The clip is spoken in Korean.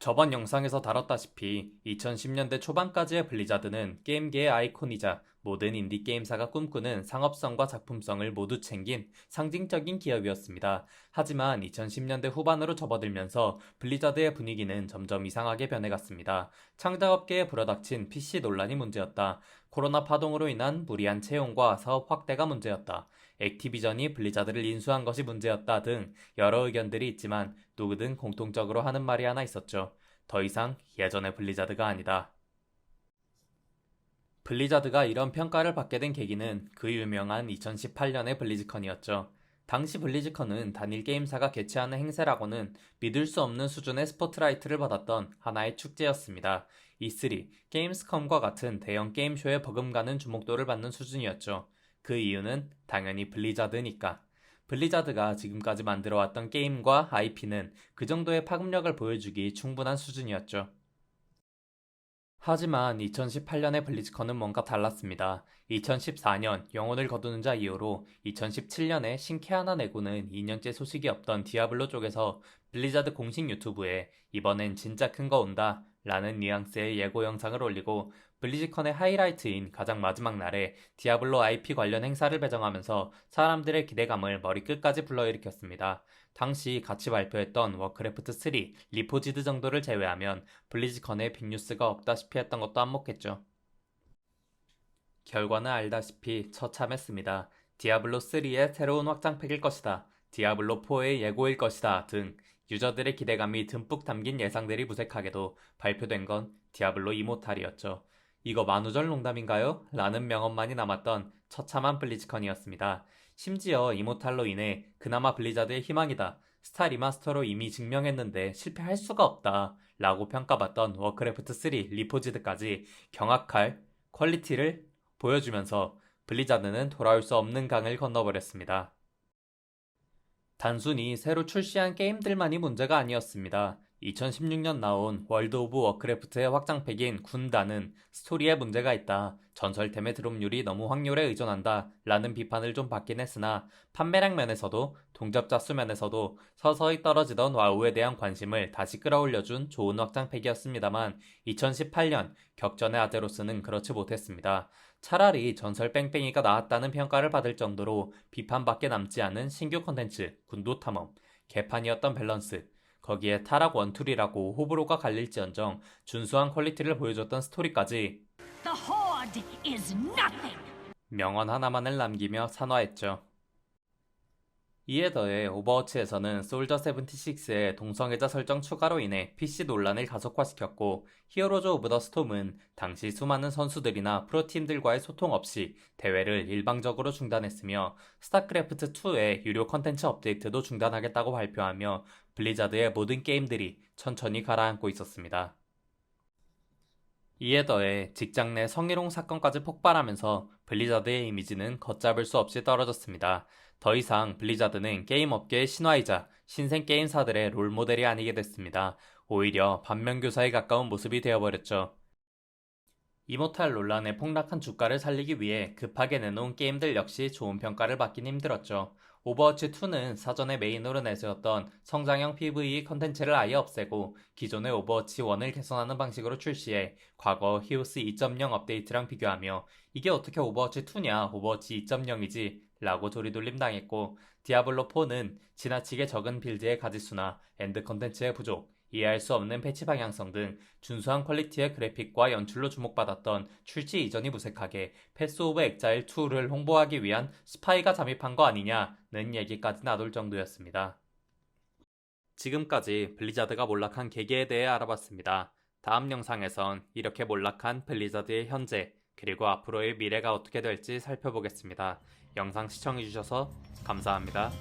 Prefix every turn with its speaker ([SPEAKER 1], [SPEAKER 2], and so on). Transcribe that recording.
[SPEAKER 1] 저번 영상에서 다뤘다시피 2010년대 초반까지의 블리자드는 게임계의 아이콘이자 모든 인디게임사가 꿈꾸는 상업성과 작품성을 모두 챙긴 상징적인 기업이었습니다. 하지만 2010년대 후반으로 접어들면서 블리자드의 분위기는 점점 이상하게 변해갔습니다. 창작업계에 불어닥친 PC 논란이 문제였다. 코로나 파동으로 인한 무리한 채용과 사업 확대가 문제였다. 액티비전이 블리자드를 인수한 것이 문제였다 등 여러 의견들이 있지만 누구든 공통적으로 하는 말이 하나 있었죠. 더 이상 예전의 블리자드가 아니다. 블리자드가 이런 평가를 받게 된 계기는 그 유명한 2018년의 블리즈컨이었죠. 당시 블리즈컨은 단일 게임사가 개최하는 행사라고는 믿을 수 없는 수준의 스포트라이트를 받았던 하나의 축제였습니다. E3, 게임스컴과 같은 대형 게임쇼에 버금가는 주목도를 받는 수준이었죠. 그 이유는 당연히 블리자드니까. 블리자드가 지금까지 만들어왔던 게임과 IP는 그 정도의 파급력을 보여주기 충분한 수준이었죠. 하지만 2018년의 블리즈컨은 뭔가 달랐습니다. 2014년 영혼을 거두는 자 이후로 2017년에 신캐 하나 내고는 2년째 소식이 없던 디아블로 쪽에서 블리자드 공식 유튜브에 이번엔 진짜 큰 거 온다 라는 뉘앙스의 예고 영상을 올리고 블리즈컨의 하이라이트인 가장 마지막 날에 디아블로 IP 관련 행사를 배정하면서 사람들의 기대감을 머리끝까지 불러일으켰습니다. 당시 같이 발표했던 워크래프트 3, 리포지드 정도를 제외하면 블리즈컨에 빅뉴스가 없다시피 했던 것도 한몫했죠. 결과는 알다시피 처참했습니다. 디아블로3의 새로운 확장팩일 것이다. 디아블로4의 예고일 것이다 등 유저들의 기대감이 듬뿍 담긴 예상들이 무색하게도 발표된 건 디아블로 이모탈이었죠. 이거 만우절 농담인가요? 라는 명언만이 남았던 처참한 블리즈컨이었습니다. 심지어 이모탈로 인해 그나마 블리자드의 희망이다. 스타 리마스터로 이미 증명했는데 실패할 수가 없다. 라고 평가받던 워크래프트 3 리포지드까지 경악할 퀄리티를 보여주면서 블리자드는 돌아올 수 없는 강을 건너버렸습니다. 단순히 새로 출시한 게임들만이 문제가 아니었습니다. 2016년 나온 월드 오브 워크래프트의 확장팩인 군단은 스토리에 문제가 있다. 전설템의 드롭률이 너무 확률에 의존한다. 라는 비판을 좀 받긴 했으나 판매량 면에서도 동접자 수 면에서도 서서히 떨어지던 와우에 대한 관심을 다시 끌어올려준 좋은 확장팩이었습니다만 2018년 격전의 아제로스는 그렇지 못했습니다. 차라리 전설 뺑뺑이가 나왔다는 평가를 받을 정도로 비판밖에 남지 않은 신규 콘텐츠 군도탐험, 개판이었던 밸런스, 거기에 타락 원툴이라고 호불호가 갈릴지언정 준수한 퀄리티를 보여줬던 스토리까지
[SPEAKER 2] The Horde is nothing.
[SPEAKER 1] 명언 하나만을 남기며 산화했죠. 이에 더해 오버워치에서는 솔저 76의 동성애자 설정 추가로 인해 PC 논란을 가속화시켰고 히어로즈 오브 더 스톰은 당시 수많은 선수들이나 프로팀들과의 소통 없이 대회를 일방적으로 중단했으며 스타크래프트2의 유료 컨텐츠 업데이트도 중단하겠다고 발표하며 블리자드의 모든 게임들이 천천히 가라앉고 있었습니다. 이에 더해 직장 내 성희롱 사건까지 폭발하면서 블리자드의 이미지는 걷잡을 수 없이 떨어졌습니다. 더 이상 블리자드는 게임 업계의 신화이자 신생 게임사들의 롤모델이 아니게 됐습니다. 오히려 반면교사에 가까운 모습이 되어버렸죠. 이모탈 논란에 폭락한 주가를 살리기 위해 급하게 내놓은 게임들 역시 좋은 평가를 받긴 힘들었죠. 오버워치2는 사전에 메인으로 내세웠던 성장형 PVE 컨텐츠를 아예 없애고 기존의 오버워치 1을 개선하는 방식으로 출시해 과거 히오스 2.0 업데이트랑 비교하며 이게 어떻게 오버워치2냐 오버워치 2.0이지 라고 조리돌림 당했고 디아블로4는 지나치게 적은 빌드의 가짓수나 엔드 컨텐츠의 부족, 이해할 수 없는 패치 방향성 등 준수한 퀄리티의 그래픽과 연출로 주목받았던 출시 이전이 무색하게 패스 오브 엑자일 2를 홍보하기 위한 스파이가 잠입한 거 아니냐는 얘기까지 나돌 정도였습니다. 지금까지 블리자드가 몰락한 계기에 대해 알아봤습니다. 다음 영상에선 이렇게 몰락한 블리자드의 현재 그리고 앞으로의 미래가 어떻게 될지 살펴보겠습니다. 영상 시청해주셔서 감사합니다.